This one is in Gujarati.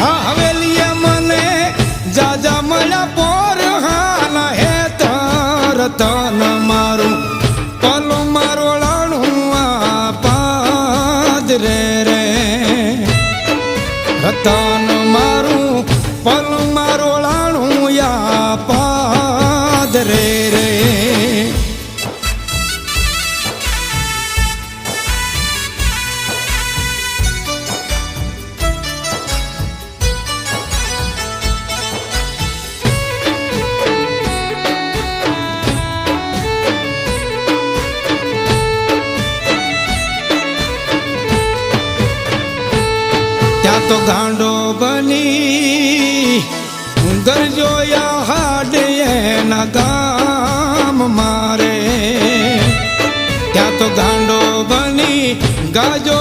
આ હવેલીએ મને જાજા મળ્યા પોર હાલ હે રતન મારું પલું મારોળાણું આ પાદરે રે રતન મારું પલું મારોળાણું આ પાદરે રે ત્યાં તો ગાંડો બની ગરજોયા હાડે એના ગામ મારે ત્યાં તો ગાંડો બની ગાજો